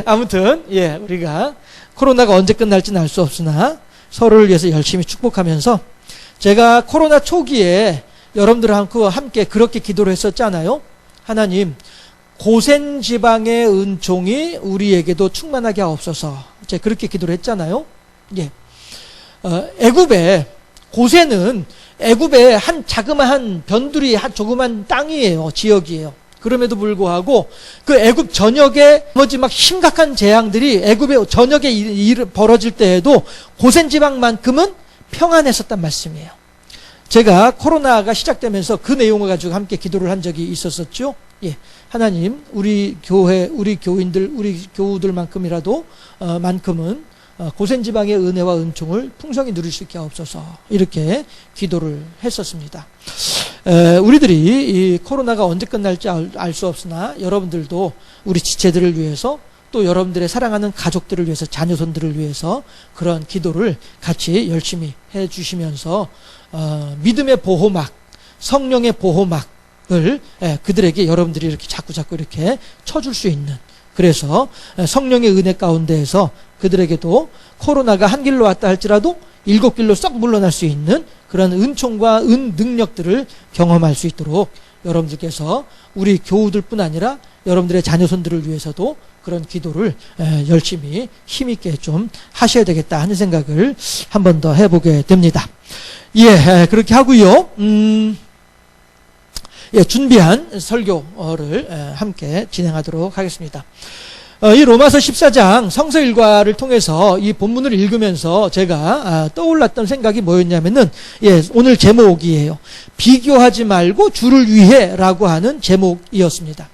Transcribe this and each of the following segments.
아무튼 우리가 코로나가 언제 끝날지는 알 수 없으나 서로를 위해서 열심히 축복하면서, 제가 코로나 초기에 여러분들하고 함께 그렇게 기도를 했었잖아요. 하나님, 고센 지방의 은총이 우리에게도 충만하게 하옵소서. 제가 그렇게 기도를 했잖아요. 애굽에, 고센은 애굽의 한 자그마한 변두리, 한 조그만 땅이에요. 지역이에요. 그럼에도 불구하고 그 애굽 전역에 나머지 막 심각한 재앙들이 애굽의 전역에 벌어질 때에도 고센 지방만큼은 평안했었단 말씀이에요. 제가 코로나가 시작되면서 그 내용을 가지고 함께 기도를 한 적이 있었었죠. 하나님, 우리 교회, 우리 교인들, 우리 교우들만큼이라도 만큼은 고센 지방의 은혜와 은총을 풍성히 누릴 수 있게 하옵소서, 이렇게 기도를 했었습니다. 우리들이 이 코로나가 언제 끝날지 알 수 없으나 여러분들도 우리 지체들을 위해서, 또 여러분들의 사랑하는 가족들을 위해서, 자녀손들을 위해서 그런 기도를 같이 열심히 해 주시면서 믿음의 보호막, 성령의 보호막을 그들에게 여러분들이 이렇게 자꾸 이렇게 쳐줄 수 있는, 그래서 성령의 은혜 가운데에서 그들에게도 코로나가 한 길로 왔다 할지라도 7길로 썩 물러날 수 있는 그런 은총과 능력들을 경험할 수 있도록 여러분들께서 우리 교우들뿐 아니라 여러분들의 자녀손들을 위해서도 그런 기도를 열심히 힘있게 좀 하셔야 되겠다 하는 생각을 한 번 더 해보게 됩니다. 그렇게 하고요. 준비한 설교를 함께 진행하도록 하겠습니다. 이 로마서 14장 성서 일과를 통해서 이 본문을 읽으면서 제가 떠올랐던 생각이 뭐였냐면은, 오늘 제목이에요. 비교하지 말고 주를 위해 라고 하는 제목이었습니다.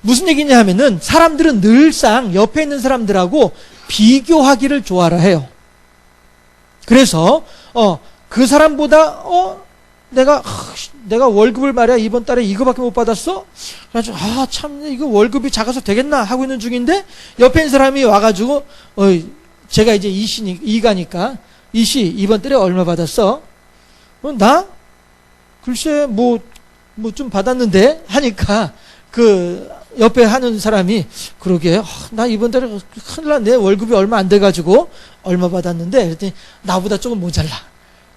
무슨 얘기냐 하면은, 사람들은 늘상 옆에 있는 사람들하고 비교하기를 좋아라 해요. 그래서 그 사람보다 내가 월급을 말이야 이번 달에 이거밖에 못 받았어? 그래가지고 참 이거 월급이 작아서 되겠나 하고 있는 중인데, 옆에 있는 사람이 와가지고 제가 이제 이가니까, 이씨 이번 달에 얼마 받았어? 나? 글쎄 뭐 좀 받았는데 하니까, 그 옆에 하는 사람이 그러게 나 이번 달에 큰일 났네, 월급이 얼마 안 돼가지고 얼마 받았는데, 그랬더니 나보다 조금 모자라.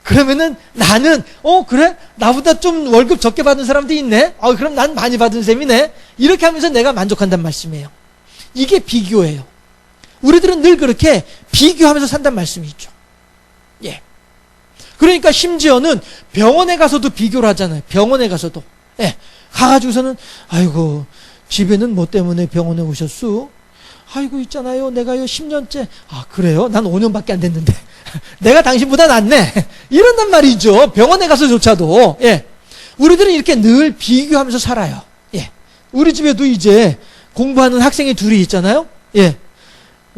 그러면은 나는 그래? 나보다 좀 월급 적게 받은 사람도 있네? 그럼 난 많이 받은 셈이네? 이렇게 하면서 내가 만족한단 말씀이에요. 이게 비교예요. 우리들은 늘 그렇게 비교하면서 산단 말씀이죠. 그러니까 심지어는 병원에 가서도 비교를 하잖아요. 병원에 가서도. 가가지고서는 아이고 집에는 뭐 때문에 병원에 오셨수? 아이고 있잖아요, 내가요 10년째. 그래요? 난 5년밖에 안 됐는데 내가 당신보다 낫네, 이런단 말이죠. 병원에 가서조차도. 우리들은 이렇게 늘 비교하면서 살아요. 우리 집에도 이제 공부하는 학생이 둘이 있잖아요.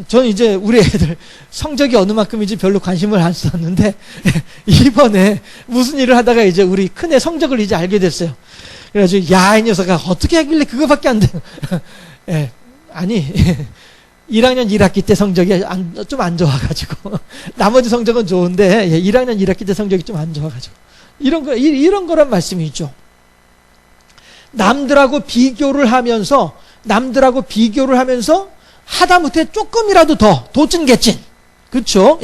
저는 이제 우리 애들 성적이 어느 만큼인지 별로 관심을 안 썼는데 이번에 무슨 일을 하다가 이제 우리 큰애 성적을 이제 알게 됐어요. 그래가지고 이 녀석아 어떻게 하길래 그거밖에 안 돼. 아니 1학년 1학기 때 성적이 좀 안 좋아가지고 나머지 성적은 좋은데 1학년 1학기 때 성적이 좀 안 좋아가지고 이런 거란 말씀이죠. 남들하고 비교를 하면서 하다못해 조금이라도 더 도찐개찐, 그렇죠?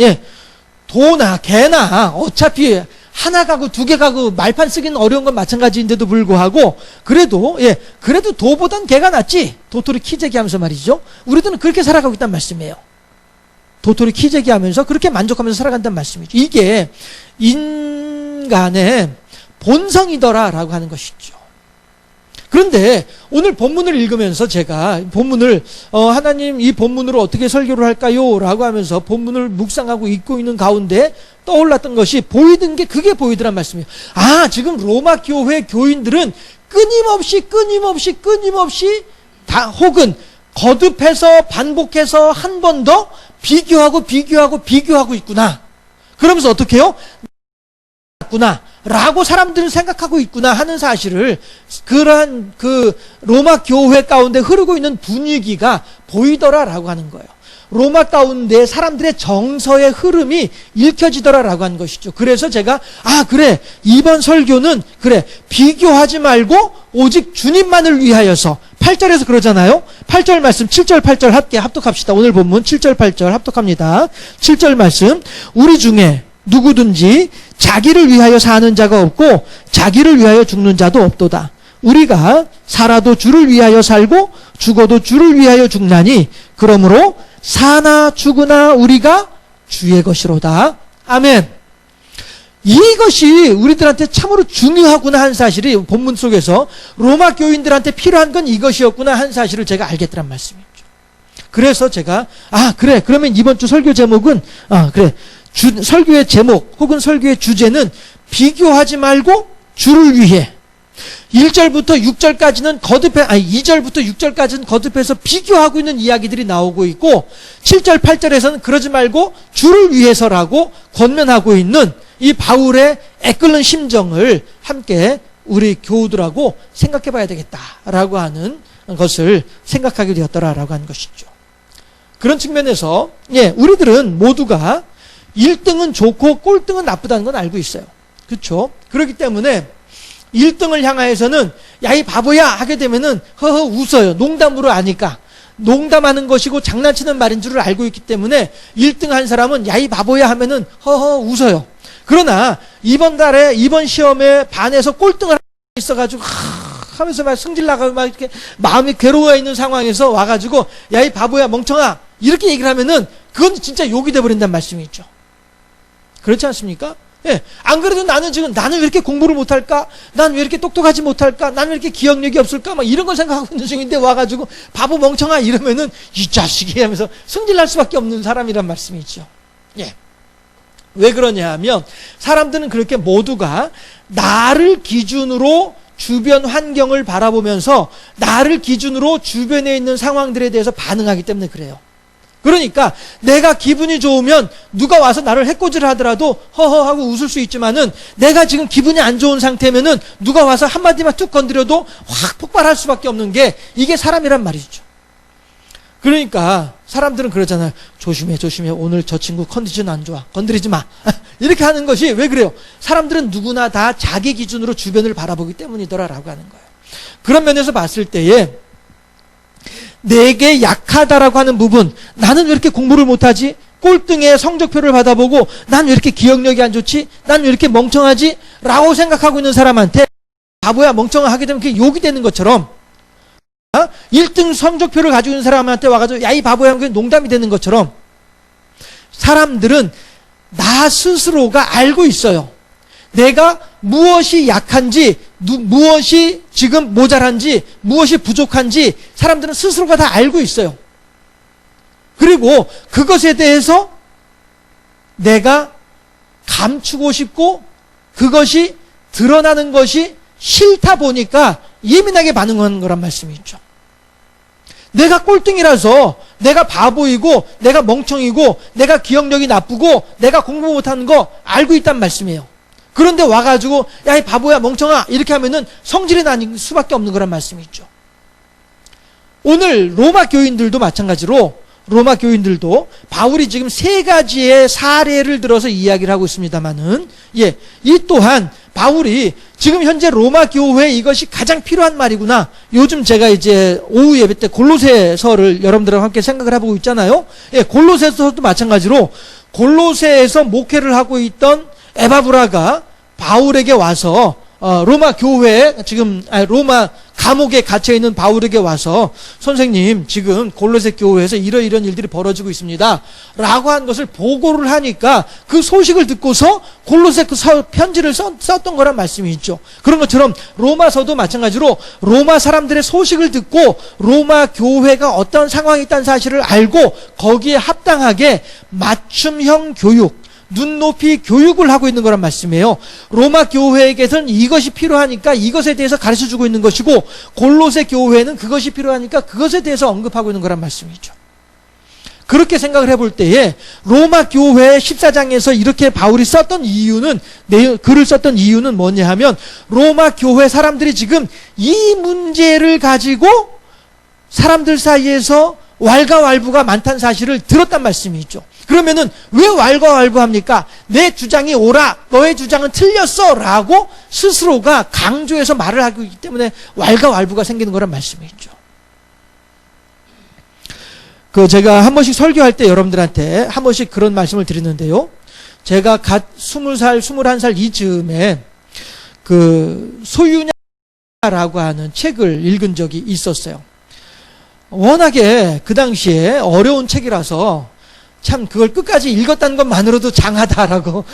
도나 개나 어차피 하나 가구 두 개 가구 말판 쓰기는 어려운 건 마찬가지인데도 불구하고 그래도 도보단 개가 낫지. 도토리 키재기 하면서 말이죠. 우리들은 그렇게 살아가고 있단 말씀이에요. 도토리 키재기 하면서 그렇게 만족하면서 살아간단 말씀이죠. 이게 인간의 본성이더라라고 하는 것이죠. 그런데 오늘 본문을 읽으면서 제가 본문을 하나님 이 본문으로 어떻게 설교를 할까요? 라고 하면서 본문을 묵상하고 읽고 있는 가운데 떠올랐던 것이 보이던 게 그게 보이더란 말씀이에요. 지금 로마 교회 교인들은 끊임없이 다 혹은 거듭해서 반복해서 한 번 더 비교하고 있구나. 그러면서 어떻게 해요? 라고 사람들은 생각하고 있구나 하는 사실을 그러한 그 로마 교회 가운데 흐르고 있는 분위기가 보이더라라고 하는 거예요. 로마 가운데 사람들의 정서의 흐름이 읽혀지더라라고 하는 것이죠. 그래서 제가 그래, 이번 설교는 그래, 비교하지 말고 오직 주님만을 위하여서 8절에서 그러잖아요. 8절 말씀 7절 8절 함께 합독합시다. 오늘 본문 7절 8절 합독합니다. 7절 말씀, 우리 중에 누구든지 자기를 위하여 사는 자가 없고 자기를 위하여 죽는 자도 없도다. 우리가 살아도 주를 위하여 살고 죽어도 주를 위하여 죽나니 그러므로 사나 죽으나 우리가 주의 것이로다. 아멘. 이것이 우리들한테 참으로 중요하구나 한 사실이 본문 속에서 로마 교인들한테 필요한 건 이것이었구나 한 사실을 제가 알겠다는 말씀이죠. 그래서 제가 그래, 그러면 이번 주 설교 제목은 그래, 설교의 제목 혹은 설교의 주제는 비교하지 말고 주를 위해. 1절부터 6절까지는 2절부터 6절까지는 거듭해서 비교하고 있는 이야기들이 나오고 있고 7절 8절에서는 그러지 말고 주를 위해서라고 권면하고 있는 이 바울의 애끓는 심정을 함께 우리 교우들하고 생각해 봐야 되겠다라고 하는 것을 생각하게 되었더라라고 하는 것이죠. 그런 측면에서 우리들은 모두가 1등은 좋고 꼴등은 나쁘다는 건 알고 있어요. 그렇죠? 그렇기 때문에 1등을 향하여서는 야, 이 바보야 하게 되면은 허허 웃어요. 농담으로 아니까. 농담하는 것이고 장난치는 말인 줄을 알고 있기 때문에 1등 한 사람은 야, 이 바보야 하면은 허허 웃어요. 그러나 이번 시험에 반에서 꼴등을 하고 있어가지고 하면서 막 승질 나가고 막 이렇게 마음이 괴로워 있는 상황에서 와가지고 야, 이 바보야 멍청아 이렇게 얘기를 하면은 그건 진짜 욕이 돼버린다는 말씀이죠. 그렇지 않습니까? 안 그래도 나는 왜 이렇게 공부를 못할까? 난 왜 이렇게 똑똑하지 못할까? 난 왜 이렇게 기억력이 없을까? 막 이런 걸 생각하고 있는 중인데 와가지고 바보 멍청아 이러면은 이 자식이 하면서 승질날 수밖에 없는 사람이란 말씀이죠. 왜 그러냐 하면 사람들은 그렇게 모두가 나를 기준으로 주변 환경을 바라보면서 나를 기준으로 주변에 있는 상황들에 대해서 반응하기 때문에 그래요. 그러니까 내가 기분이 좋으면 누가 와서 나를 해코지를 하더라도 허허 하고 웃을 수 있지만은 내가 지금 기분이 안 좋은 상태면은 누가 와서 한마디만 툭 건드려도 확 폭발할 수밖에 없는 게 이게 사람이란 말이죠. 그러니까 사람들은 그러잖아요. 조심해 오늘 저 친구 컨디션 안 좋아 건드리지 마 이렇게 하는 것이 왜 그래요? 사람들은 누구나 다 자기 기준으로 주변을 바라보기 때문이더라라고 하는 거예요. 그런 면에서 봤을 때에 내게 약하다라고 하는 부분, 나는 왜 이렇게 공부를 못하지? 꼴등의 성적표를 받아보고 난 왜 이렇게 기억력이 안 좋지? 난 왜 이렇게 멍청하지? 라고 생각하고 있는 사람한테 바보야 멍청아 하게 되면 그게 욕이 되는 것처럼 1등 성적표를 가지고 있는 사람한테 와가지고 야, 이 바보야 하면 그게 농담이 되는 것처럼 사람들은 나 스스로가 알고 있어요. 내가 무엇이 약한지, 무엇이 지금 모자란지, 무엇이 부족한지 사람들은 스스로가 다 알고 있어요. 그리고 그것에 대해서 내가 감추고 싶고 그것이 드러나는 것이 싫다 보니까 예민하게 반응하는 거란 말씀이죠. 내가 꼴등이라서 내가 바보이고 내가 멍청이고 내가 기억력이 나쁘고 내가 공부 못하는 거 알고 있단 말씀이에요. 그런데 와가지고 야, 이 바보야 멍청아 이렇게 하면은 성질이 나는 수밖에 없는 거란 말씀이죠. 오늘 로마 교인들도 마찬가지로 로마 교인들도 바울이 지금 3가지의 사례를 들어서 이야기를 하고 있습니다만은 이 또한 바울이 지금 현재 로마 교회에 이것이 가장 필요한 말이구나. 요즘 제가 이제 오후 예배 때 골로새서를 여러분들과 함께 생각을 해보고 있잖아요. 골로새서도 마찬가지로 골로새에서 목회를 하고 있던 에바브라가 바울에게 와서 로마 교회에 지금 로마 감옥에 갇혀 있는 바울에게 와서 선생님 지금 골로새 교회에서 이런 일들이 벌어지고 있습니다 라고 한 것을 보고를 하니까 그 소식을 듣고서 골로새 그 편지를 썼던 거란 말씀이 있죠. 그런 것처럼 로마서도 마찬가지로 로마 사람들의 소식을 듣고 로마 교회가 어떤 상황이 있다는 사실을 알고 거기에 합당하게 맞춤형 교육, 눈높이 교육을 하고 있는 거란 말씀이에요. 로마 교회에게서는 이것이 필요하니까 이것에 대해서 가르쳐주고 있는 것이고 골로새 교회는 그것이 필요하니까 그것에 대해서 언급하고 있는 거란 말씀이죠. 그렇게 생각을 해볼 때에 로마 교회 14장에서 이렇게 바울이 썼던 이유는, 글을 썼던 이유는 뭐냐 하면, 로마 교회 사람들이 지금 이 문제를 가지고 사람들 사이에서 왈가왈부가 많다는 사실을 들었단 말씀이죠. 그러면은 왜 왈가왈부합니까? 내 주장이 옳아, 너의 주장은 틀렸어 라고 스스로가 강조해서 말을 하고 있기 때문에 왈가왈부가 생기는 거란 말씀이죠. 제가 한 번씩 설교할 때 여러분들한테 한 번씩 그런 말씀을 드리는데요. 제가 갓 20살, 21살 이즈음에 소유냐라고 하는 책을 읽은 적이 있었어요. 워낙에 그 당시에 어려운 책이라서 참 그걸 끝까지 읽었다는 것만으로도 장하다라고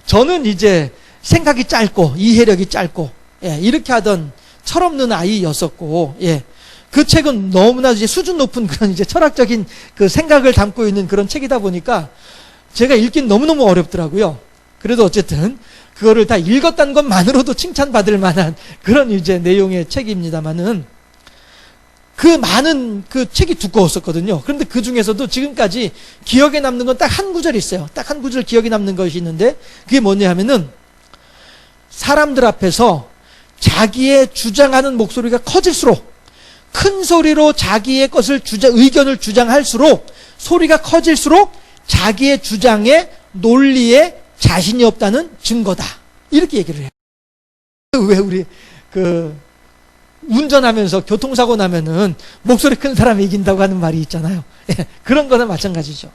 저는 이제 생각이 짧고 이해력이 짧고 이렇게 하던 철없는 아이였었고 그 책은 너무나 이제 수준 높은 그런 이제 철학적인 그 생각을 담고 있는 그런 책이다 보니까 제가 읽긴 너무너무 어렵더라고요. 그래도 어쨌든 그거를 다 읽었다는 것만으로도 칭찬받을 만한 그런 이제 내용의 책입니다만은 그 많은 그 책이 두꺼웠었거든요. 그런데 그 중에서도 지금까지 기억에 남는 건 딱 한 구절이 있어요. 딱 한 구절 기억에 남는 것이 있는데 그게 뭐냐 하면은 사람들 앞에서 자기의 주장하는 목소리가 커질수록 큰 소리로 자기의 것을 의견을 주장할수록 소리가 커질수록 자기의 주장에 논리에 자신이 없다는 증거다. 이렇게 얘기를 해요. 왜 우리 운전하면서 교통사고 나면은 목소리 큰 사람이 이긴다고 하는 말이 있잖아요. 그런 거나 마찬가지죠.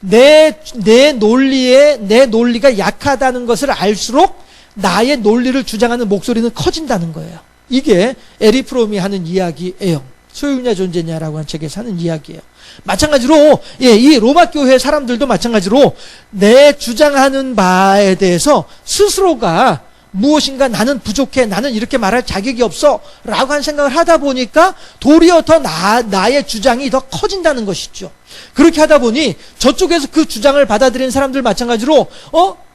내 논리가 약하다는 것을 알수록 나의 논리를 주장하는 목소리는 커진다는 거예요. 이게 에릭 프롬이 하는 이야기예요. 소유냐 존재냐라고 하는 책에서 하는 이야기예요. 마찬가지로 이 로마 교회 사람들도 마찬가지로 내 주장하는 바에 대해서 스스로가 무엇인가 나는 부족해, 나는 이렇게 말할 자격이 없어 라고 하는 생각을 하다 보니까 도리어 더 나의 주장이 더 커진다는 것이죠. 그렇게 하다 보니 저쪽에서 그 주장을 받아들이는 사람들 마찬가지로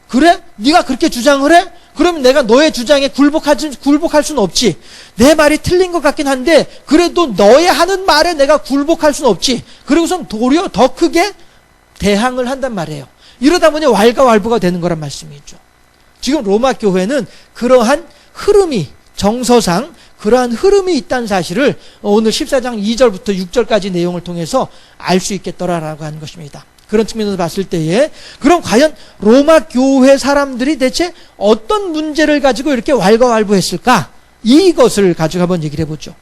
그래? 네가 그렇게 주장을 해? 그러면 내가 너의 주장에 굴복할 수는 없지. 내 말이 틀린 것 같긴 한데 그래도 너의 하는 말에 내가 굴복할 수는 없지. 그리고선 도리어 더 크게 대항을 한단 말이에요. 이러다 보니 왈가왈부가 되는 거란 말씀이죠. 지금 로마 교회는 그러한 흐름이 정서상 그러한 흐름이 있다는 사실을 오늘 14장 2절부터 6절까지 내용을 통해서 알 수 있겠더라라고 하는 것입니다. 그런 측면에서 봤을 때에 그럼 과연 로마 교회 사람들이 대체 어떤 문제를 가지고 이렇게 왈가왈부했을까? 이것을 가지고 한번 얘기를 해보죠.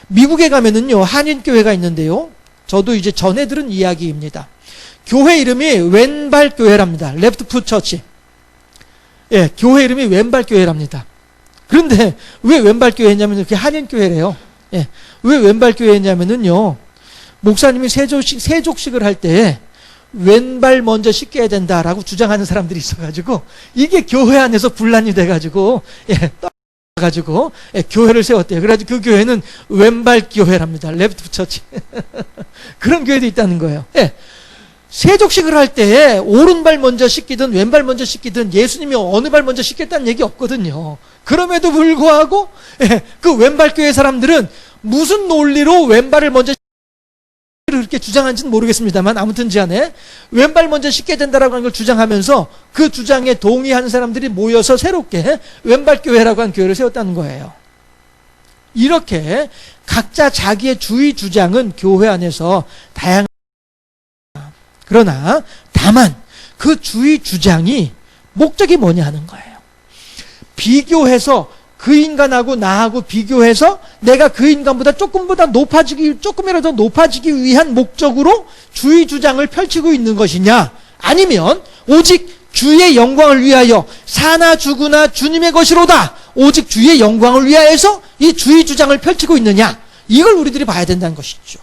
미국에 가면은요 한인교회가 있는데요. 저도 이제 전해 들은 이야기입니다. 교회 이름이 왼발교회랍니다. 레프트 풋 처치. 교회 이름이 왼발교회랍니다. 그런데 왜 왼발교회냐면 그게 한인교회래요. 왜 왼발교회냐면은요 목사님이 세족식을 할 때 왼발 먼저 씻겨야 된다라고 주장하는 사람들이 있어가지고 이게 교회 안에서 분란이 돼가지고 떠가지고 교회를 세웠대요. 그래가지고 그 교회는 왼발 교회랍니다. 레프트 처치. 그런 교회도 있다는 거예요. 세족식을 할 때 오른발 먼저 씻기든 왼발 먼저 씻기든 예수님이 어느 발 먼저 씻겠다는 얘기 없거든요. 그럼에도 불구하고 그 왼발 교회 사람들은 무슨 논리로 왼발을 먼저 그렇게 주장한지는 모르겠습니다만 아무튼 간에 왼발 먼저 씻게 된다라고 하는 걸 주장하면서 그 주장에 동의하는 사람들이 모여서 새롭게 왼발 교회라고 하는 교회를 세웠다는 거예요. 이렇게 각자 자기의 주의 주장은 교회 안에서 다양한 그러나 다만 그 주의 주장이 목적이 뭐냐 하는 거예요. 비교해서 그 인간하고 나하고 비교해서 내가 그 인간보다 조금이라도 높아지기 위한 목적으로 주의 주장을 펼치고 있는 것이냐, 아니면 오직 주의 영광을 위하여 사나 죽으나 주님의 것이로다, 오직 주의 영광을 위하여서 이 주의 주장을 펼치고 있느냐, 이걸 우리들이 봐야 된다는 것이죠.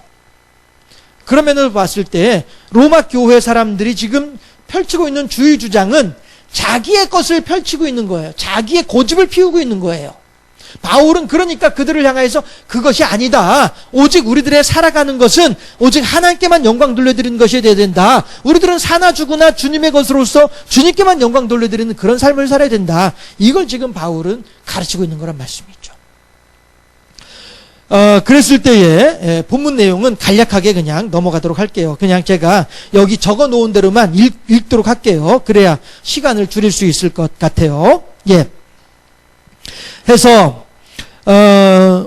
그런 면으로 봤을 때 로마 교회 사람들이 지금 펼치고 있는 주의 주장은 자기의 것을 펼치고 있는 거예요. 자기의 고집을 피우고 있는 거예요. 바울은 그러니까 그들을 향해서 그것이 아니다. 오직 우리들의 살아가는 것은 오직 하나님께만 영광 돌려드리는 것이 되어야 된다. 우리들은 사나 죽으나 주님의 것으로서 주님께만 영광 돌려드리는 그런 삶을 살아야 된다. 이걸 지금 바울은 가르치고 있는 거란 말씀이죠. 그랬을 때에 본문 내용은 간략하게 그냥 넘어가도록 할게요. 그냥 제가 여기 적어 놓은 대로만 읽도록 할게요. 그래야 시간을 줄일 수 있을 것 같아요. 예. 해서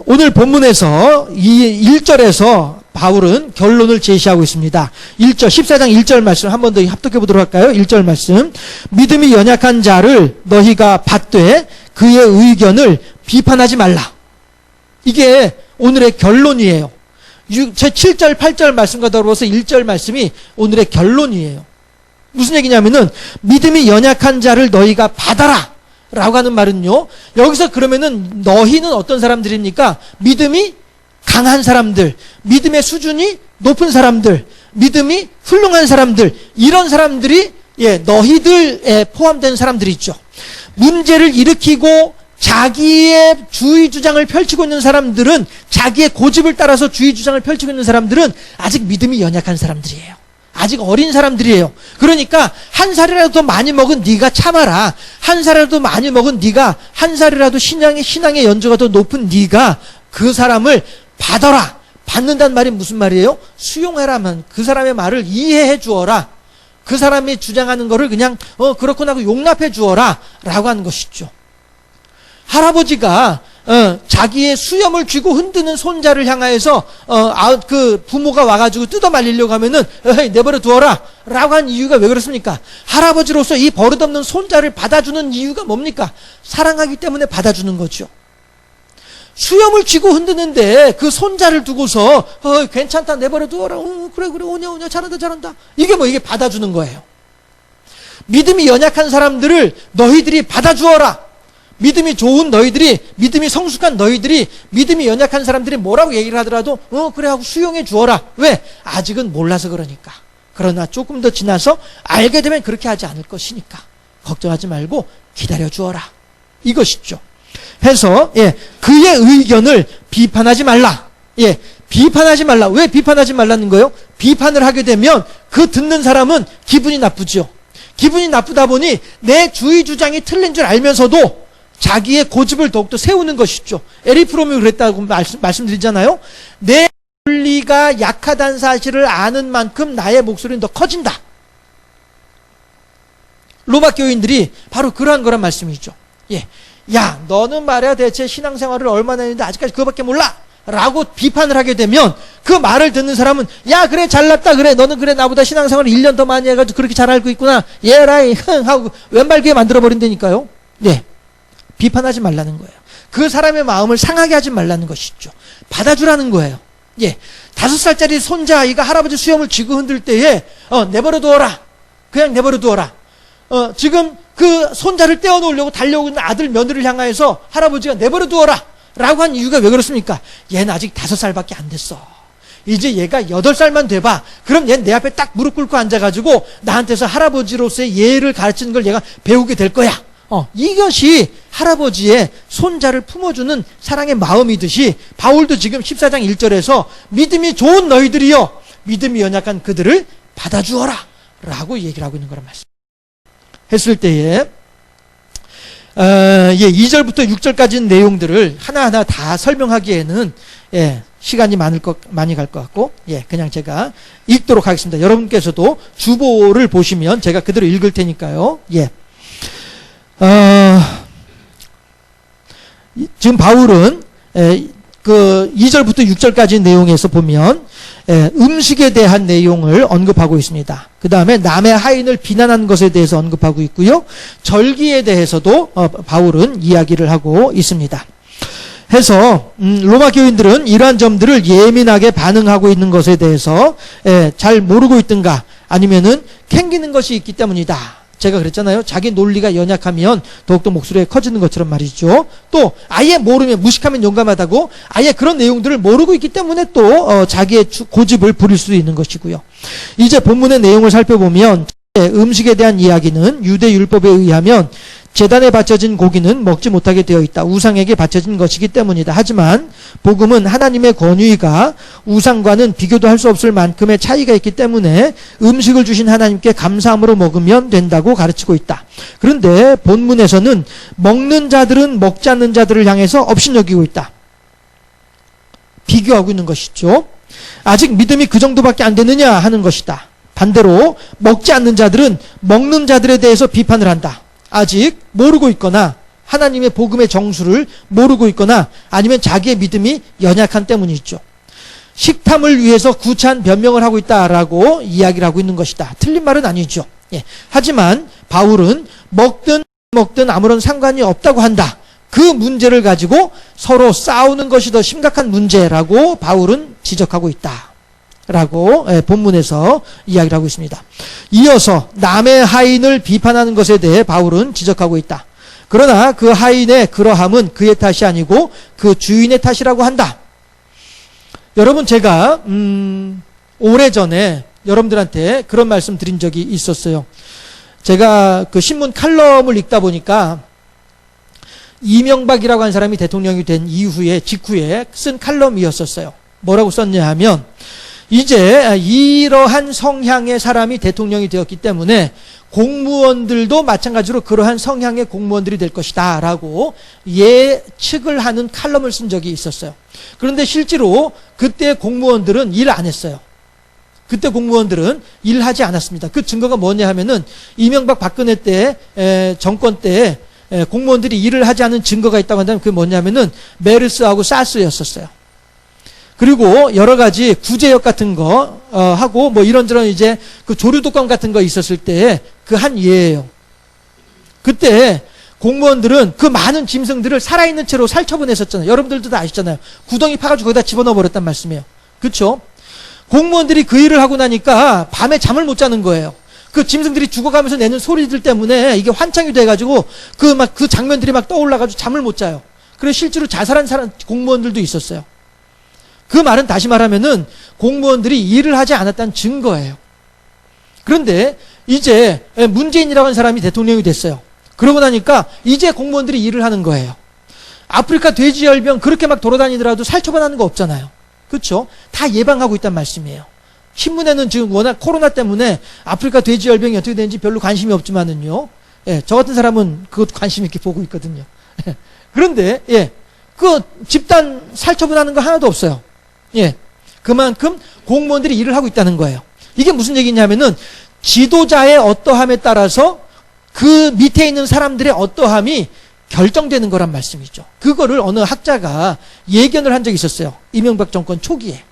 오늘 본문에서 이 1절에서 바울은 결론을 제시하고 있습니다. 1절 14장 1절 말씀 한 번 더 합독해 보도록 할까요? 1절 말씀. 믿음이 연약한 자를 너희가 받되 그의 의견을 비판하지 말라. 이게 오늘의 결론이에요. 제 7절 8절 말씀과 더불어서 1절 말씀이 오늘의 결론이에요. 무슨 얘기냐면은 믿음이 연약한 자를 너희가 받아라 라고 하는 말은요, 여기서 그러면은 너희는 어떤 사람들입니까? 믿음이 강한 사람들, 믿음의 수준이 높은 사람들, 믿음이 훌륭한 사람들, 이런 사람들이 너희들에 포함된 사람들이 있죠. 문제를 일으키고 자기의 주의 주장을 펼치고 있는 사람들은, 자기의 고집을 따라서 주의 주장을 펼치고 있는 사람들은 아직 믿음이 연약한 사람들이에요. 아직 어린 사람들이에요. 그러니까 한 살이라도 더 많이 먹은 네가 참아라. 한 살이라도 많이 먹은 네가, 한 살이라도 신앙의 연조가 더 높은 네가 그 사람을 받아라. 받는다는 말이 무슨 말이에요? 수용해라면 그 사람의 말을 이해해 주어라. 그 사람이 주장하는 거를 그냥 그렇구나 하고 용납해 주어라 라고 하는 것이죠. 할아버지가 자기의 수염을 쥐고 흔드는 손자를 향하여서 그 부모가 와가지고 뜯어 말리려고 하면은 내버려 두어라 라고 한 이유가 왜 그렇습니까? 할아버지로서 이 버릇없는 손자를 받아주는 이유가 뭡니까? 사랑하기 때문에 받아주는 거죠. 수염을 쥐고 흔드는데 그 손자를 두고서 괜찮다 내버려 두어라, 그래 오냐 잘한다 이게 이게 받아주는 거예요. 믿음이 연약한 사람들을 너희들이 받아주어라. 믿음이 좋은 너희들이, 믿음이 성숙한 너희들이, 믿음이 연약한 사람들이 뭐라고 얘기를 하더라도 그래 하고 수용해 주어라. 왜? 아직은 몰라서 그러니까. 그러나 조금 더 지나서 알게 되면 그렇게 하지 않을 것이니까 걱정하지 말고 기다려 주어라. 이것이죠. 해서 그의 의견을 비판하지 말라. 비판하지 말라. 왜 비판하지 말라는 거예요? 비판을 하게 되면 그 듣는 사람은 기분이 나쁘죠. 기분이 나쁘다 보니 내 주의 주장이 틀린 줄 알면서도 자기의 고집을 더욱더 세우는 것이죠. 에릭 프롬이 그랬다고 말씀드리잖아요. 내 논리가 약하다는 사실을 아는 만큼 나의 목소리는 더 커진다. 로마 교인들이 바로 그러한 거란 말씀이죠. 야, 너는 말이야 대체 신앙생활을 얼마나 했는데 아직까지 그거밖에 몰라 라고 비판을 하게 되면 그 말을 듣는 사람은 야 그래 잘났다, 그래 너는 그래 나보다 신앙생활을 1년 더 많이 해가지고 그렇게 잘 알고 있구나, 예라이 흥 하고 왼발귀에 만들어버린다니까요. 비판하지 말라는 거예요. 그 사람의 마음을 상하게 하지 말라는 것이죠. 받아주라는 거예요. 5살짜리 손자아이가 할아버지 수염을 쥐고 흔들 때에 내버려 두어라. 그냥 내버려 두어라. 지금 그 손자를 떼어놓으려고 달려오고 있는 아들 며느리를 향하여서 할아버지가 내버려 두어라 라고 한 이유가 왜 그렇습니까? 얘는 아직 5살밖에 안 됐어. 이제 얘가 8살만 돼봐. 그럼 얘는 내 앞에 딱 무릎 꿇고 앉아가지고 나한테서 할아버지로서의 예를 가르치는 걸 얘가 배우게 될 거야. 이것이 할아버지의 손자를 품어주는 사랑의 마음이듯이 바울도 지금 14장 1절에서 믿음이 좋은 너희들이여 믿음이 연약한 그들을 받아주어라 라고 얘기를 하고 있는 거란 말씀 했을 때에 2절부터 6절까지 내용들을 하나하나 다 설명하기에는 시간이 많이 갈 것 같고 그냥 제가 읽도록 하겠습니다. 여러분께서도 주보를 보시면 제가 그대로 읽을 테니까요. 지금 바울은 그 2절부터 6절까지 내용에서 보면 음식에 대한 내용을 언급하고 있습니다. 그 다음에 남의 하인을 비난한 것에 대해서 언급하고 있고요. 절기에 대해서도 바울은 이야기를 하고 있습니다. 해서 로마 교인들은 이러한 점들을 예민하게 반응하고 있는 것에 대해서 잘 모르고 있든가 아니면은 캥기는 것이 있기 때문이다. 제가 그랬잖아요. 자기 논리가 연약하면 더욱더 목소리가 커지는 것처럼 말이죠. 또 아예 모르면, 무식하면 용감하다고 아예 그런 내용들을 모르고 있기 때문에 또 자기의 고집을 부릴 수 있는 것이고요. 이제 본문의 내용을 살펴보면 음식에 대한 이야기는 유대 율법에 의하면 제단에 바쳐진 고기는 먹지 못하게 되어 있다. 우상에게 바쳐진 것이기 때문이다. 하지만 복음은 하나님의 권위가 우상과는 비교도 할 수 없을 만큼의 차이가 있기 때문에 음식을 주신 하나님께 감사함으로 먹으면 된다고 가르치고 있다. 그런데 본문에서는 먹는 자들은 먹지 않는 자들을 향해서 업신여기고 있다. 비교하고 있는 것이죠. 아직 믿음이 그 정도밖에 안 되느냐 하는 것이다. 반대로 먹지 않는 자들은 먹는 자들에 대해서 비판을 한다. 아직 모르고 있거나 하나님의 복음의 정수를 모르고 있거나 아니면 자기의 믿음이 연약한 때문이죠. 식탐을 위해서 구차한 변명을 하고 있다라고 이야기를 하고 있는 것이다. 틀린 말은 아니죠. 예. 하지만 바울은 먹든 아무런 상관이 없다고 한다. 그 문제를 가지고 서로 싸우는 것이 더 심각한 문제라고 바울은 지적하고 있다. 라고 본문에서 이야기를 하고 있습니다. 이어서 남의 하인을 비판하는 것에 대해 바울은 지적하고 있다. 그러나 그 하인의 그러함은 그의 탓이 아니고 그 주인의 탓이라고 한다. 여러분, 제가 오래전에 여러분들한테 그런 말씀 드린 적이 있었어요. 제가 그 신문 칼럼을 읽다 보니까 이명박이라고 하는 사람이 대통령이 된 직후에 쓴 칼럼이었었어요. 뭐라고 썼냐 하면, 이제 이러한 성향의 사람이 대통령이 되었기 때문에 공무원들도 마찬가지로 그러한 성향의 공무원들이 될 것이다 라고 예측을 하는 칼럼을 쓴 적이 있었어요. 그런데 실제로 그때 공무원들은 일 안 했어요. 그때 공무원들은 일하지 않았습니다. 그 증거가 뭐냐 하면은 이명박 박근혜 때 정권 때 공무원들이 일을 하지 않은 증거가 있다고 한다면 그게 뭐냐면은 메르스하고 사스였었어요. 그리고 여러 가지 구제역 같은 거 하고 뭐 이런저런 이제 그 조류독감 같은 거 있었을 때 그 한 예예요. 그때 공무원들은 그 많은 짐승들을 살아있는 채로 살처분했었잖아요. 여러분들도 다 아시잖아요. 구덩이 파가지고 거기다 집어넣어 버렸단 말씀이에요. 그렇죠? 공무원들이 그 일을 하고 나니까 밤에 잠을 못 자는 거예요. 그 짐승들이 죽어가면서 내는 소리들 때문에 이게 환청이 돼가지고 그 장면들이 막 떠올라가지고 잠을 못 자요. 그래서 실제로 자살한 공무원들도 있었어요. 그 말은 다시 말하면은 공무원들이 일을 하지 않았다는 증거예요. 그런데 이제 문재인이라고 하는 사람이 대통령이 됐어요. 그러고 나니까 이제 공무원들이 일을 하는 거예요. 아프리카 돼지열병 그렇게 막 돌아다니더라도 살처분하는 거 없잖아요. 그렇죠? 다 예방하고 있단 말씀이에요. 신문에는 지금 워낙 코로나 때문에 아프리카 돼지열병이 어떻게 되는지 별로 관심이 없지만은요. 예, 저 같은 사람은 그것 관심 있게 보고 있거든요. 그런데 그 집단 살처분하는 거 하나도 없어요. 그만큼 공무원들이 일을 하고 있다는 거예요. 이게 무슨 얘기냐면은 지도자의 어떠함에 따라서 그 밑에 있는 사람들의 어떠함이 결정되는 거란 말씀이죠. 그거를 어느 학자가 예견을 한 적이 있었어요. 이명박 정권 초기에.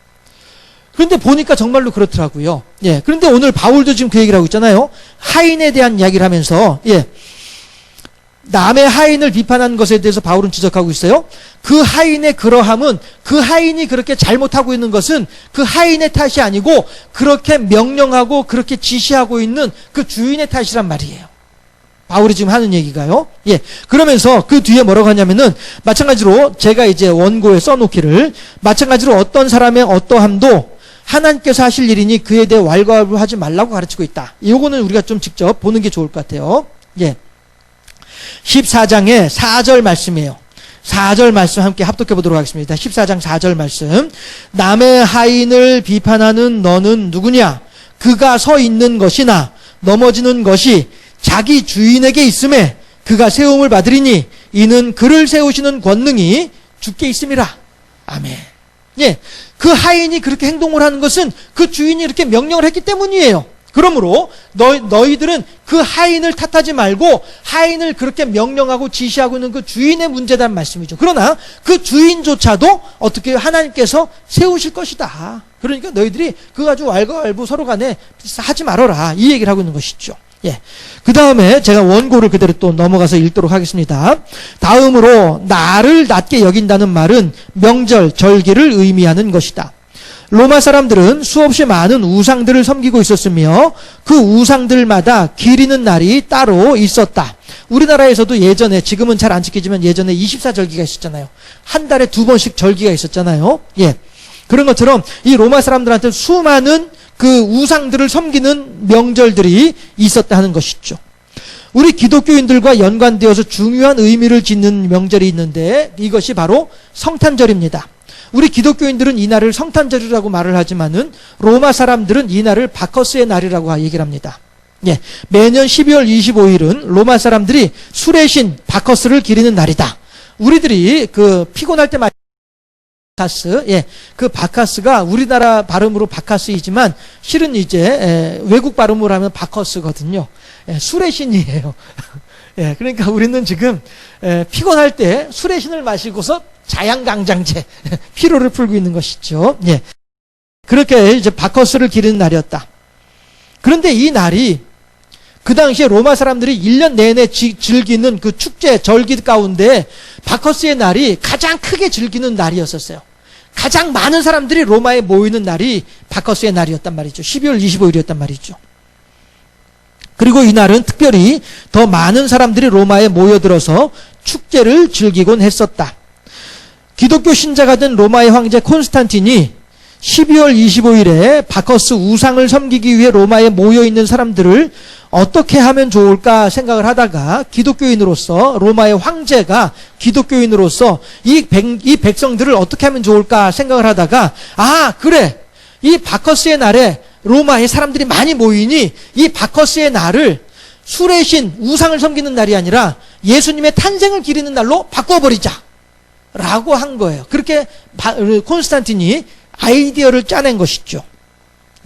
그런데 보니까 정말로 그렇더라고요. 그런데 오늘 바울도 지금 그 얘기를 하고 있잖아요. 하인에 대한 이야기를 하면서 남의 하인을 비판하는 것에 대해서 바울은 지적하고 있어요. 그 하인의 그러함은 그 하인이 그렇게 잘못하고 있는 것은 그 하인의 탓이 아니고 그렇게 명령하고 그렇게 지시하고 있는 그 주인의 탓이란 말이에요. 바울이 지금 하는 얘기가요. 그러면서 그 뒤에 뭐라고 하냐면은 마찬가지로 제가 이제 원고에 써놓기를 마찬가지로 어떤 사람의 어떠함도 하나님께서 하실 일이니 그에 대해 왈가왈부하지 말라고 가르치고 있다. 이거는 우리가 좀 직접 보는 게 좋을 것 같아요. 14장의 4절 말씀이에요. 4절 말씀 함께 합독해 보도록 하겠습니다. 14장 4절 말씀. 남의 하인을 비판하는 너는 누구냐? 그가 서 있는 것이나 넘어지는 것이 자기 주인에게 있음에 그가 세움을 받으리니 이는 그를 세우시는 권능이 주께 있음이라. 아멘. 그 하인이 그렇게 행동을 하는 것은 그 주인이 이렇게 명령을 했기 때문이에요. 그러므로 너희들은 그 하인을 탓하지 말고 하인을 그렇게 명령하고 지시하고 있는 그 주인의 문제란 말씀이죠. 그러나 그 주인조차도 어떻게 하나님께서 세우실 것이다. 그러니까 너희들이 그거 가지고 왈가왈부 서로 간에 하지 말아라. 이 얘기를 하고 있는 것이죠. 그 다음에 제가 원고를 그대로 또 넘어가서 읽도록 하겠습니다. 다음으로 나를 낮게 여긴다는 말은 명절, 절기를 의미하는 것이다. 로마 사람들은 수없이 많은 우상들을 섬기고 있었으며 그 우상들마다 기리는 날이 따로 있었다. 우리나라에서도 예전에, 지금은 잘 안 지키지만 예전에 24절기가 있었잖아요. 한 달에 2번씩 절기가 있었잖아요. 그런 것처럼 이 로마 사람들한테 수많은 그 우상들을 섬기는 명절들이 있었다 하는 것이죠. 우리 기독교인들과 연관되어서 중요한 의미를 짓는 명절이 있는데 이것이 바로 성탄절입니다. 우리 기독교인들은 이 날을 성탄절이라고 말을 하지만은 로마 사람들은 이 날을 바커스의 날이라고 얘기를 합니다. 매년 12월 25일은 로마 사람들이 술의 신 바커스를 기리는 날이다. 우리들이 그 피곤할 때 바카스. 예. 그 바카스가 우리나라 발음으로 바카스이지만 실은 이제 외국 발음으로 하면 바커스거든요. 예, 술의 신이에요. 예, 그러니까 우리는 지금 피곤할 때 술의 신을 마시고서 자양강장제 피로를 풀고 있는 것이죠. 예. 그렇게 이제 바커스를 기리는 날이었다. 그런데 이 날이 그 당시에 로마 사람들이 1년 내내 즐기는 그 축제, 절기 가운데 바커스의 날이 가장 크게 즐기는 날이었었어요. 가장 많은 사람들이 로마에 모이는 날이 바커스의 날이었단 말이죠. 12월 25일이었단 말이죠. 그리고 이 날은 특별히 더 많은 사람들이 로마에 모여들어서 축제를 즐기곤 했었다. 기독교 신자가 된 로마의 황제 콘스탄틴이 12월 25일에 바커스 우상을 섬기기 위해 로마에 모여있는 사람들을 어떻게 하면 좋을까 생각을 하다가 기독교인으로서 로마의 황제가 기독교인으로서 이 백성들을 어떻게 하면 좋을까 생각을 하다가 그래 이 바커스의 날에 로마에 사람들이 많이 모이니 이 바커스의 날을 술의 신 우상을 섬기는 날이 아니라 예수님의 탄생을 기리는 날로 바꿔버리자 라고 한 거예요. 그렇게 콘스탄틴이 아이디어를 짜낸 것이죠.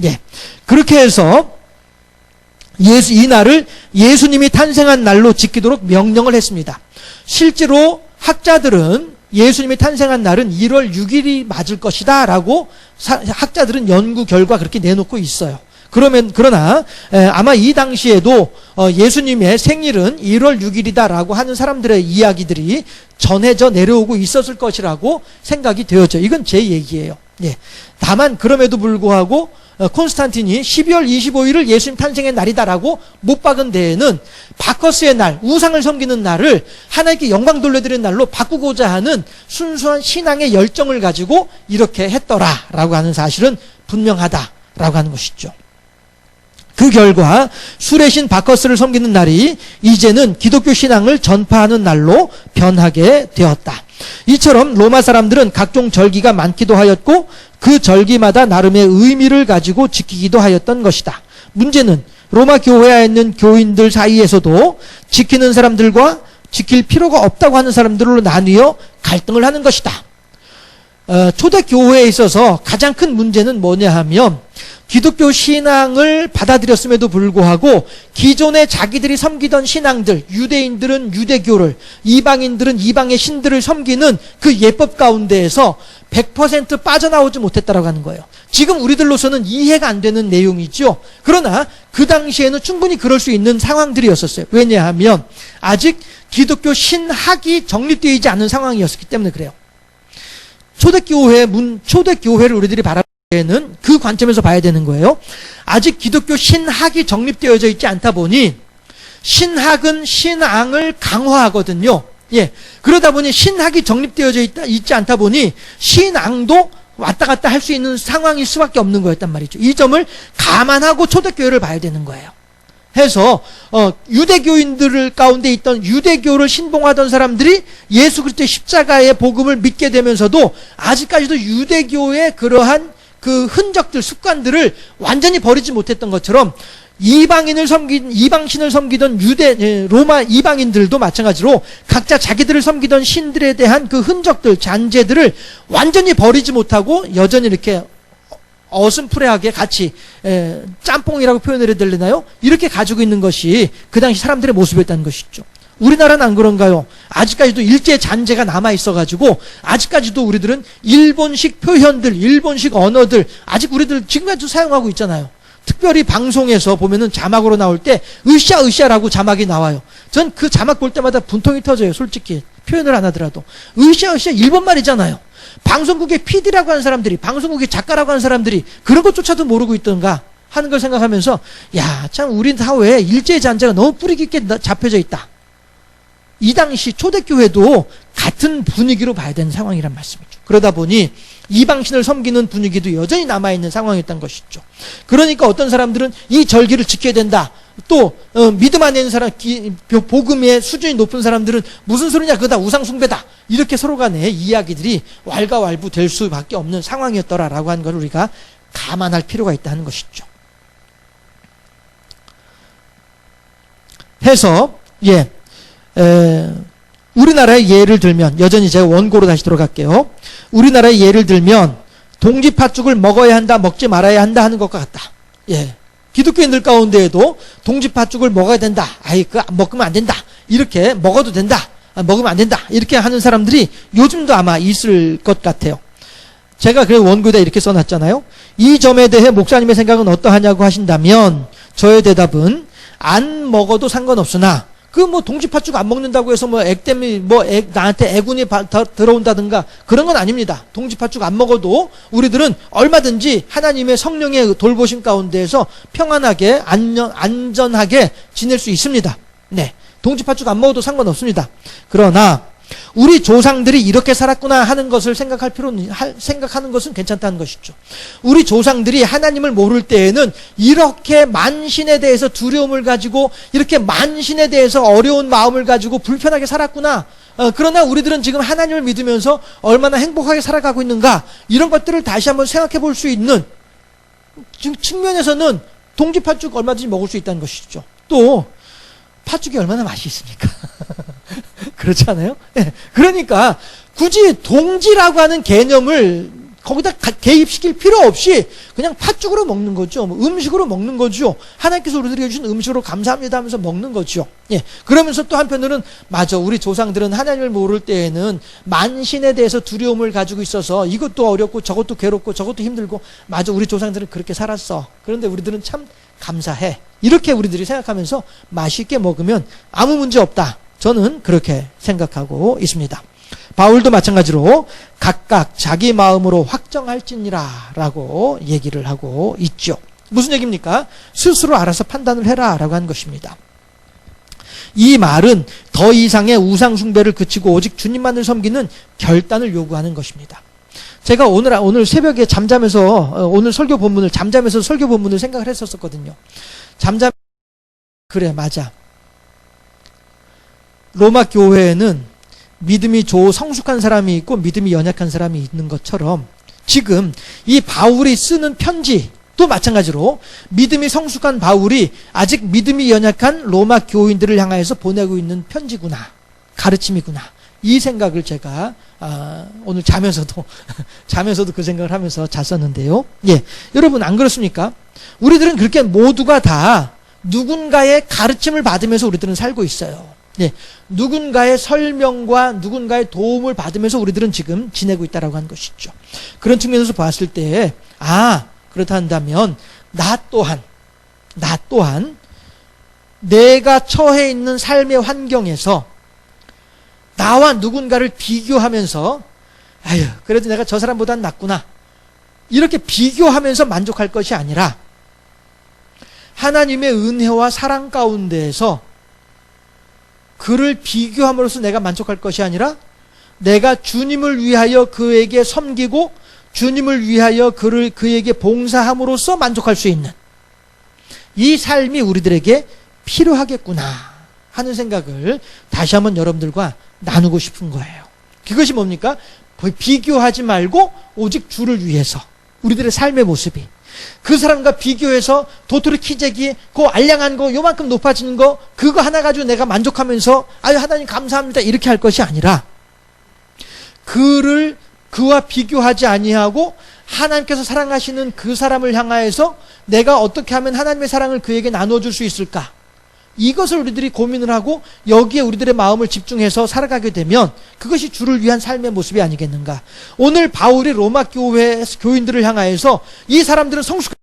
예. 그렇게 해서 이 날을 예수님이 탄생한 날로 지키도록 명령을 했습니다. 실제로 학자들은 예수님이 탄생한 날은 1월 6일이 맞을 것이다 라고 학자들은 연구 결과 그렇게 내놓고 있어요. 그러나 아마 이 당시에도 예수님의 생일은 1월 6일이다 라고 하는 사람들의 이야기들이 전해져 내려오고 있었을 것이라고 생각이 되어져. 이건 제 얘기예요. 예. 다만 그럼에도 불구하고 콘스탄틴이 12월 25일을 예수님 탄생의 날이다라고 못 박은 데에는 바커스의 날, 우상을 섬기는 날을 하나님께 영광 돌려드리는 날로 바꾸고자 하는 순수한 신앙의 열정을 가지고 이렇게 했더라라고 하는 사실은 분명하다라고 하는 것이죠. 그 결과 술의 신 바커스를 섬기는 날이 이제는 기독교 신앙을 전파하는 날로 변하게 되었다. 이처럼 로마 사람들은 각종 절기가 많기도 하였고 그 절기마다 나름의 의미를 가지고 지키기도 하였던 것이다. 문제는 로마 교회에 있는 교인들 사이에서도 지키는 사람들과 지킬 필요가 없다고 하는 사람들로 나뉘어 갈등을 하는 것이다. 초대 교회에 있어서 가장 큰 문제는 뭐냐 하면 기독교 신앙을 받아들였음에도 불구하고 기존에 자기들이 섬기던 신앙들, 유대인들은 유대교를, 이방인들은 이방의 신들을 섬기는 그 예법 가운데에서 100% 빠져나오지 못했다라고 하는 거예요. 지금 우리들로서는 이해가 안 되는 내용이죠. 그러나 그 당시에는 충분히 그럴 수 있는 상황들이었었어요. 왜냐하면 아직 기독교 신학이 정립되어 있지 않은 상황이었기 때문에 그래요. 초대교회를 우리들이 바라볼 때는 그 관점에서 봐야 되는 거예요. 아직 기독교 신학이 정립되어져 있지 않다 보니 신학은 신앙을 강화하거든요. 예. 그러다 보니 신학이 정립되어져 있지 않다 보니 신앙도 왔다 갔다 할 수 있는 상황일 수밖에 없는 거였단 말이죠. 이 점을 감안하고 초대교회를 봐야 되는 거예요. 해서 유대교인들 가운데 있던 유대교를 신봉하던 사람들이 예수 그리스도의 십자가의 복음을 믿게 되면서도 아직까지도 유대교의 그러한 그 흔적들, 습관들을 완전히 버리지 못했던 것처럼 이방신을 섬기던 로마 이방인들도 마찬가지로 각자 자기들을 섬기던 신들에 대한 그 흔적들, 잔재들을 완전히 버리지 못하고 여전히 이렇게 어슴푸레하게 같이 짬뽕이라고 표현을 해야 되려나요? 이렇게 가지고 있는 것이 그 당시 사람들의 모습이었다는 것이죠. 우리나라는 안 그런가요? 아직까지도 일제 잔재가 남아있어가지고 아직까지도 우리들은 일본식 표현들, 일본식 언어들 아직 우리들 지금까지도 사용하고 있잖아요. 특별히 방송에서 보면은 자막으로 나올 때 으쌰으쌰라고 자막이 나와요. 전 그 자막 볼 때마다 분통이 터져요. 솔직히 표현을 안 하더라도 으쌰으쌰 일본말이잖아요. 방송국의 PD라고 하는 사람들이, 방송국의 작가라고 하는 사람들이 그런 것조차도 모르고 있던가 하는 걸 생각하면서 야, 참 우리 사회에 일제의 잔재가 너무 뿌리 깊게 잡혀져 있다. 이 당시 초대교회도 같은 분위기로 봐야 되는 상황이란 말씀이죠. 그러다 보니 이방신을 섬기는 분위기도 여전히 남아있는 상황이었던 것이죠. 그러니까 어떤 사람들은 이 절기를 지켜야 된다. 또 믿음 안에 있는 사람, 복음의 수준이 높은 사람들은 무슨 소리냐, 그거 다 우상숭배다. 이렇게 서로 간에 이야기들이 왈가왈부 될 수밖에 없는 상황이었더라라고 하는 걸 우리가 감안할 필요가 있다는 것이죠. 해서 우리나라의 예를 들면, 여전히 제가 원고로 다시 들어갈게요. 우리나라의 예를 들면 동지팥죽을 먹어야 한다, 먹지 말아야 한다 하는 것과 같다. 예. 기독교인들 가운데에도 동지팥죽을 먹어야 된다. 아이, 그거 먹으면 안 된다. 이렇게 먹어도 된다. 먹으면 안 된다. 이렇게 하는 사람들이 요즘도 아마 있을 것 같아요. 제가 그 원고에다 이렇게 써놨잖아요. 이 점에 대해 목사님의 생각은 어떠하냐고 하신다면 저의 대답은 안 먹어도 상관없으나 그 뭐 동지팥죽 안 먹는다고 해서 뭐 액 때문에 나한테 애군이 들어온다든가 그런 건 아닙니다. 동지팥죽 안 먹어도 우리들은 얼마든지 하나님의 성령의 돌보심 가운데에서 평안하게 안전하게 지낼 수 있습니다. 네, 동지팥죽 안 먹어도 상관없습니다. 그러나 우리 조상들이 이렇게 살았구나 하는 것을 생각하는 것은 괜찮다는 것이죠. 우리 조상들이 하나님을 모를 때에는 이렇게 만신에 대해서 두려움을 가지고 이렇게 만신에 대해서 어려운 마음을 가지고 불편하게 살았구나. 그러나 우리들은 지금 하나님을 믿으면서 얼마나 행복하게 살아가고 있는가, 이런 것들을 다시 한번 생각해 볼 수 있는 지금 측면에서는 동지팥죽 얼마든지 먹을 수 있다는 것이죠. 또 팥죽이 얼마나 맛이 있습니까? 그렇지 않아요? 네. 그러니까 굳이 동지라고 하는 개념을 거기다 개입시킬 필요 없이 그냥 팥죽으로 먹는 거죠. 음식으로 먹는 거죠. 하나님께서 우리들에게 주신 음식으로 감사합니다 하면서 먹는 거죠. 예. 그러면서 또 한편으로는 맞아, 우리 조상들은 하나님을 모를 때에는 만신에 대해서 두려움을 가지고 있어서 이것도 어렵고 저것도 괴롭고 저것도 힘들고, 맞아, 우리 조상들은 그렇게 살았어. 그런데 우리들은 참 감사해. 이렇게 우리들이 생각하면서 맛있게 먹으면 아무 문제 없다. 저는 그렇게 생각하고 있습니다. 바울도 마찬가지로 각각 자기 마음으로 확정할지니라 라고 얘기를 하고 있죠. 무슨 얘기입니까? 스스로 알아서 판단을 해라 라고 한 것입니다. 이 말은 더 이상의 우상 숭배를 그치고 오직 주님만을 섬기는 결단을 요구하는 것입니다. 제가 오늘 새벽에 잠자면서 오늘 설교 본문을 잠자면서 설교 본문을 생각을 했었거든요. 그래, 맞아. 로마 교회에는 믿음이 성숙한 사람이 있고 믿음이 연약한 사람이 있는 것처럼 지금 이 바울이 쓰는 편지도 마찬가지로 믿음이 성숙한 바울이 아직 믿음이 연약한 로마 교인들을 향하여서 보내고 있는 편지구나, 가르침이구나, 이 생각을 제가 오늘 자면서도 그 생각을 하면서 잤었는데요. 예, 여러분 안 그렇습니까? 우리들은 그렇게 모두가 다 누군가의 가르침을 받으면서 우리들은 살고 있어요. 예, 누군가의 설명과 누군가의 도움을 받으면서 우리들은 지금 지내고 있다라고 하는 것이죠. 그런 측면에서 봤을 때 그렇다 한다면 나 또한 내가 처해 있는 삶의 환경에서 나와 누군가를 비교하면서 아유, 그래도 내가 저 사람보단 낫구나, 이렇게 비교하면서 만족할 것이 아니라 하나님의 은혜와 사랑 가운데에서 그를 비교함으로써 내가 만족할 것이 아니라 내가 주님을 위하여 그에게 섬기고 주님을 위하여 그에게 봉사함으로써 만족할 수 있는 이 삶이 우리들에게 필요하겠구나 하는 생각을 다시 한번 여러분들과 나누고 싶은 거예요. 그것이 뭡니까? 비교하지 말고 오직 주를 위해서 우리들의 삶의 모습이 그 사람과 비교해서 도토리 키재기 그 알량한 거 요만큼 높아지는 거 그거 하나 가지고 내가 만족하면서 아유 하나님 감사합니다 이렇게 할 것이 아니라 그와 비교하지 아니하고 하나님께서 사랑하시는 그 사람을 향하여서 내가 어떻게 하면 하나님의 사랑을 그에게 나눠줄 수 있을까, 이것을 우리들이 고민을 하고 여기에 우리들의 마음을 집중해서 살아가게 되면 그것이 주를 위한 삶의 모습이 아니겠는가. 오늘 바울이 로마 교회 교인들을 향하여서 이 사람들은 성숙한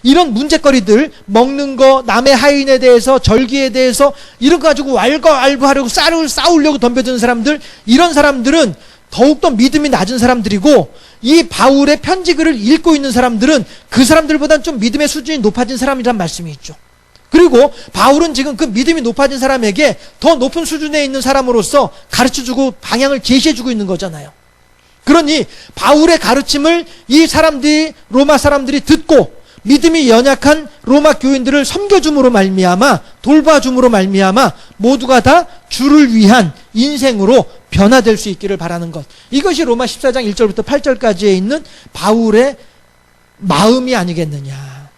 이런 문제거리들, 먹는 거, 남의 하인에 대해서, 절기에 대해서 이런 거 가지고 왈가왈부하려고 싸우려고 덤벼드는 사람들, 이런 사람들은 더욱더 믿음이 낮은 사람들이고 이 바울의 편지글을 읽고 있는 사람들은 그 사람들보다는 좀 믿음의 수준이 높아진 사람이란 말씀이 있죠. 그리고 바울은 지금 그 믿음이 높아진 사람에게 더 높은 수준에 있는 사람으로서 가르쳐주고 방향을 제시해주고 있는 거잖아요. 그러니 바울의 가르침을 이 사람들이, 로마 사람들이 듣고 믿음이 연약한 로마 교인들을 섬겨줌으로 말미암아, 돌봐줌으로 말미암아 모두가 다 주를 위한 인생으로 변화될 수 있기를 바라는 것, 이것이 로마 14장 1절부터 8절까지에 있는 바울의 마음이 아니겠느냐.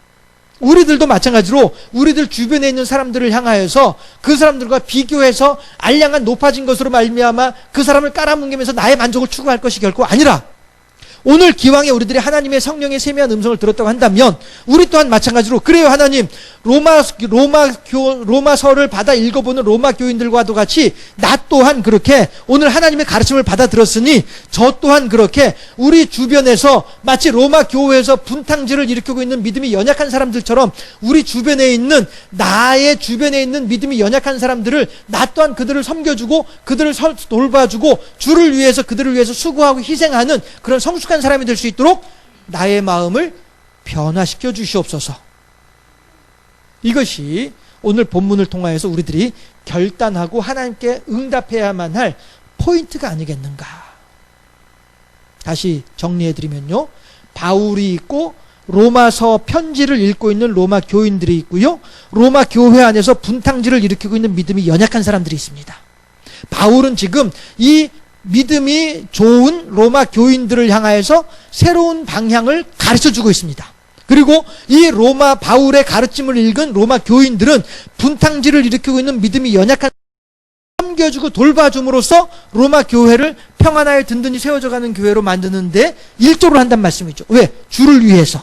우리들도 마찬가지로 우리들 주변에 있는 사람들을 향하여서 그 사람들과 비교해서 알량한 높아진 것으로 말미암아 그 사람을 깔아뭉개면서 나의 만족을 추구할 것이 결코 아니라, 오늘 기왕에 우리들이 하나님의 성령의 세미한 음성을 들었다고 한다면 우리 또한 마찬가지로, 그래요 하나님, 로마서를 받아 읽어보는 로마 교인들과도 같이 나 또한 그렇게 오늘 하나님의 가르침을 받아 들었으니 저 또한 그렇게 우리 주변에서 마치 로마 교회에서 분탕질을 일으키고 있는 믿음이 연약한 사람들처럼 우리 주변에 있는, 나의 주변에 있는 믿음이 연약한 사람들을 나 또한 그들을 섬겨주고 그들을 돌봐주고 주를 위해서 그들을 위해서 수고하고 희생하는 그런 성숙한 사람이 될 수 있도록 나의 마음을 변화시켜 주시옵소서. 이것이 오늘 본문을 통하여서 우리들이 결단하고 하나님께 응답해야만 할 포인트가 아니겠는가. 다시 정리해드리면요, 바울이 있고 로마서 편지를 읽고 있는 로마 교인들이 있고요, 로마 교회 안에서 분탕질을 일으키고 있는 믿음이 연약한 사람들이 있습니다. 바울은 지금 이 믿음이 좋은 로마 교인들을 향하여서 새로운 방향을 가르쳐주고 있습니다. 그리고 이 로마 바울의 가르침을 읽은 로마 교인들은 분탕질을 일으키고 있는 믿음이 연약한 섬겨주고 돌봐줌으로써 로마 교회를 평안하여 든든히 세워져가는 교회로 만드는데 일조를 한단 말씀이죠. 왜? 주를 위해서.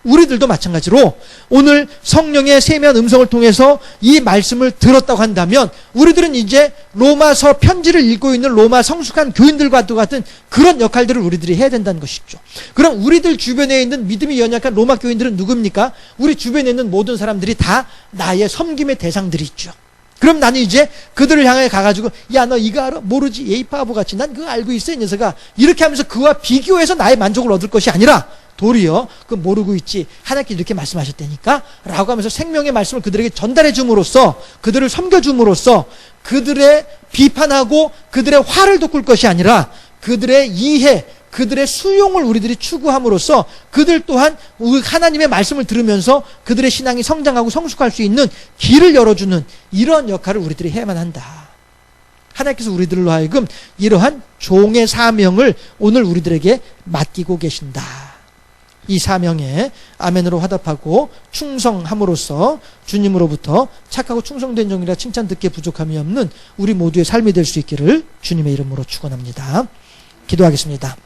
우리들도 마찬가지로 오늘 성령의 세미한 음성을 통해서 이 말씀을 들었다고 한다면 우리들은 이제 로마서 편지를 읽고 있는 로마 성숙한 교인들과도 같은 그런 역할들을 우리들이 해야 된다는 것이죠. 그럼 우리들 주변에 있는 믿음이 연약한 로마 교인들은 누굽니까? 우리 주변에 있는 모든 사람들이 다 나의 섬김의 대상들이 있죠. 그럼 나는 이제 그들을 향해 가가지고, 야, 너 이거 알아? 모르지? 에이 바보같이 난 그거 알고 있어 이 녀석아. 이렇게 하면서 그와 비교해서 나의 만족을 얻을 것이 아니라 도리어 그 모르고 있지, 하나님께 이렇게 말씀하셨다니까 라고 하면서 생명의 말씀을 그들에게 전달해 줌으로써, 그들을 섬겨줌으로써 그들의 비판하고 그들의 화를 돋굴 것이 아니라 그들의 이해, 그들의 수용을 우리들이 추구함으로써 그들 또한 하나님의 말씀을 들으면서 그들의 신앙이 성장하고 성숙할 수 있는 길을 열어주는 이런 역할을 우리들이 해야만 한다. 하나님께서 우리들로 하여금 이러한 종의 사명을 오늘 우리들에게 맡기고 계신다. 이 사명에 아멘으로 화답하고 충성함으로써 주님으로부터 착하고 충성된 종이라 칭찬 듣기에 부족함이 없는 우리 모두의 삶이 될 수 있기를 주님의 이름으로 축원합니다. 기도하겠습니다.